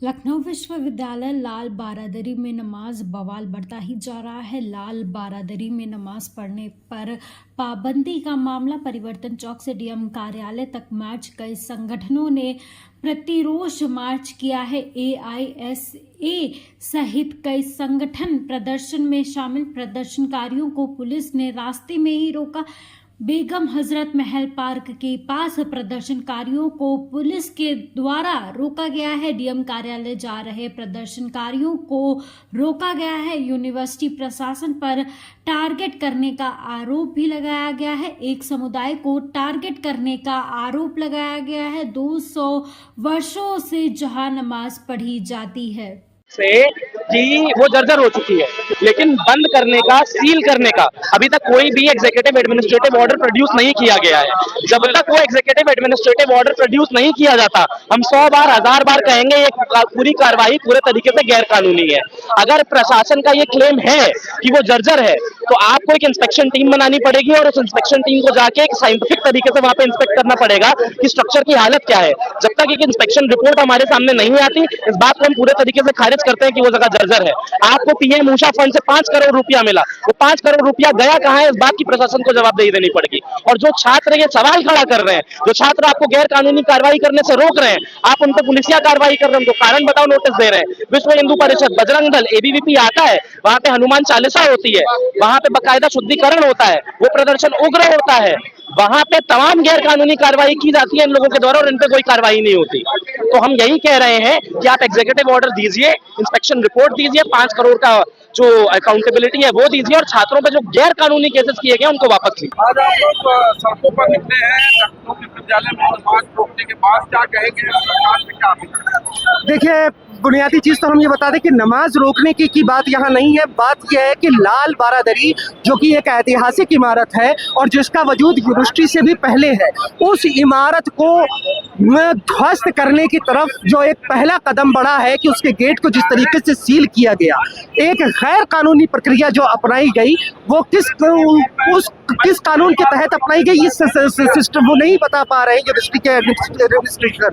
लखनऊ विश्वविद्यालय लाल बारादरी में नमाज बवाल बढ़ता ही जा रहा है। लाल बारादरी में नमाज पढ़ने पर पाबंदी का मामला परिवर्तन चौक से डीएम कार्यालय तक मार्च। कई संगठनों ने प्रतिरोध मार्च किया है। एआईएसए सहित कई संगठन प्रदर्शन में शामिल। प्रदर्शनकारियों को पुलिस ने रास्ते में ही रोका। बेगम हजरत महल पार्क के पास प्रदर्शनकारियों को पुलिस के द्वारा रोका गया है। डीएम कार्यालय जा रहे प्रदर्शनकारियों को रोका गया है। यूनिवर्सिटी प्रशासन पर टारगेट करने का आरोप भी लगाया गया है। एक समुदाय को टारगेट करने का आरोप लगाया गया है। 200 वर्षों से जहां नमाज पढ़ी जाती है से कि वो जर्जर हो चुकी है, लेकिन बंद करने का, सील करने का अभी तक कोई भी एग्जीक्यूटिव एडमिनिस्ट्रेटिव ऑर्डर प्रोड्यूस नहीं किया गया है। जब तक वो एग्जीक्यूटिव एडमिनिस्ट्रेटिव ऑर्डर प्रोड्यूस नहीं किया जाता, हम 100 बार 1000 बार कहेंगे ये पूरी कार्रवाई पूरे तरीके से गैर कानूनी है। अगर प्रशासन का ये क्लेम है कि वो जर्जर है, तो आपको एक इंस्पेक्शन टीम बनानी पड़ेगी और उस इंस्पेक्शन टीम को जाके एक साइंटिफिक तरीके से वहां पे इंस्पेक्ट करना पड़ेगा कि स्ट्रक्चर की हालत क्या है। जब तक एक इंस्पेक्शन रिपोर्ट हमारे सामने नहीं आती, इस बात को हम पूरे तरीके से खारिज करते हैं कि वो जगह जर्जर है। आपको पीएम ऊषा फंड से 5 करोड़ रुपया मिला, वो 5 करोड़ रुपया गया कहां है, इस बात की प्रशासन को जवाबदेही देनी पड़ेगी। और जो छात्र ये सवाल खड़ा कर रहे हैं, जो छात्र आपको गैर कानूनी कार्रवाई करने से रोक रहे हैं, आप उन पर पुलिसिया कार्रवाई कर रहे हैं, उनको कारण बताओ नोटिस दे रहे हैं। विश्व हिंदू परिषद, बजरंग दल, एबीवीपी आता है, वहां पे हनुमान चालीसा होती है, वहां पे बकायदा शुद्धिकरण होता है, वो प्रदर्शन उग्र होता है, वहां पे तमाम गैर कानूनी कार्रवाई की जाती है इन लोगों के द्वारा और इन पे कोई कार्रवाई नहीं होती। तो हम यही कह रहे हैं कि आप एग्जीक्यूटिव ऑर्डर दीजिए, इंस्पेक्शन रिपोर्ट दीजिए, 5 करोड़ का जो अकाउंटेबिलिटी है वो दीजिए और छात्रों पे जो गैर कानूनी केसेस किए गए उनको वापस लीजिए। आज आप लोग सड़कों पर निकले हैं लखनऊ विश्वविद्यालय में नमाज रोकने के बाद, क्या कहेंगे सरकार से, क्या? देखिए, बुनियादी चीज तो हम ये बता दें कि नमाज रोकने की बात यहाँ नहीं है। बात यह है कि लाल बारादरी जो कि एक ऐतिहासिक इमारत है और जिसका वजूद यूनिवर्सिटी से भी पहले है, उस इमारत को ध्वस्त करने की तरफ जो एक पहला कदम बढ़ा है कि उसके गेट को जिस तरीके से सील किया गया, एक गैर कानूनी प्रक्रिया जो अपनाई गई, वो किस कानून के तहत अपनाई गई, इस सिस्टम वो नहीं बता पा रहे यूनिवर्सिटी के एडमिनिस्ट्रेशन।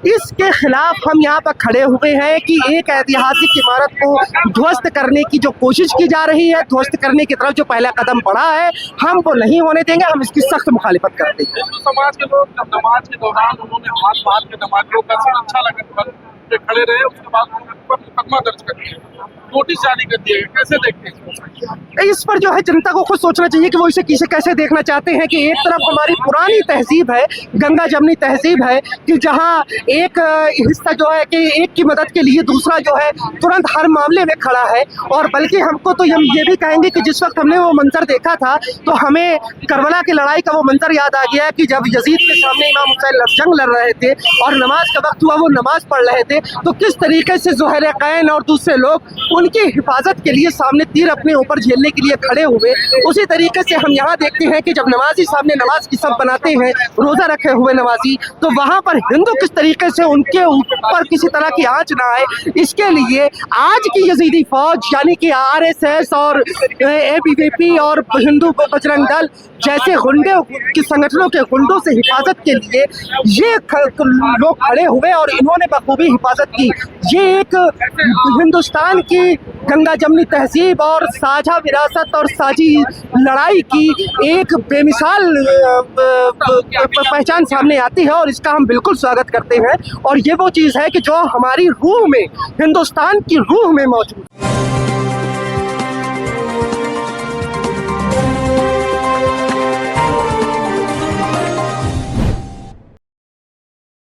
इसके खिलाफ हम यहाँ पर खड़े हुए हैं कि एक ऐतिहासिक इमारत को ध्वस्त करने की जो कोशिश की जा रही है, ध्वस्त करने की तरफ जो पहला कदम बढ़ा है, हम वो नहीं होने देंगे। हम इसकी सख्त मुखालिफत करते हैं। हिंदू समाज के लोग जब नमाज के दौरान उन्होंने हाथ बांध के नमाजियों का सुरक्षा लगा खड़े रहे, उसके बाद उन्होंने मुकदमा दर्ज कर दिया, नोटिस जारी कर दिया, कैसे देखते हैं? इस पर जो है जनता को खुद सोचना चाहिए कि वो इसे कैसे देखना चाहते हैं। कि एक तरफ हमारी पुरानी तहजीब है, गंगा जमनी तहजीब है, कि जहां एक हिस्सा जो है कि एक की मदद के लिए दूसरा जो है तुरंत हर मामले में खड़ा है। और बल्कि हमको तो हम ये भी कहेंगे कि जिस वक्त हमने वो मंजर देखा था तो हमें करबला की लड़ाई का वो मंजर याद आ गया कि जब यजीद के सामने इमाम हुसैन जंग लड़ रहे थे और नमाज का वक्त हुआ, वो नमाज पढ़ रहे थे, तो किस तरीके से ज़ुहैर कैन और दूसरे लोग उनकी हिफाजत के लिए सामने तीर अपने ऊपर झेलने के लिए खड़े हुए। उसी तरीके से हम यहाँ देखते हैं कि जब नमाजी सामने नमाज की सब बनाते हैं, रोजा रखे हुए नमाजी, तो वहाँ पर हिंदू किस तरीके से उनके ऊपर किसी तरह की आंच ना आए, इसके लिए आज की यजीदी फौज यानी कि आरएसएस और एबीवीपी और हिंदू बजरंग दल जैसे गुंडे के संगठनों के गुंडों से हिफाजत के लिए ये लोग खड़े हुए और इन्होंने बखूबी हिफाजत की। ये एक हिंदुस्तान की गंगा जमनी तहजीब और साझा विरासत और साझी लड़ाई की एक बेमिसाल पहचान सामने आती है और इसका हम बिल्कुल स्वागत करते हैं। और ये वो चीज़ है कि जो हमारी रूह में, हिंदुस्तान की रूह में मौजूद है।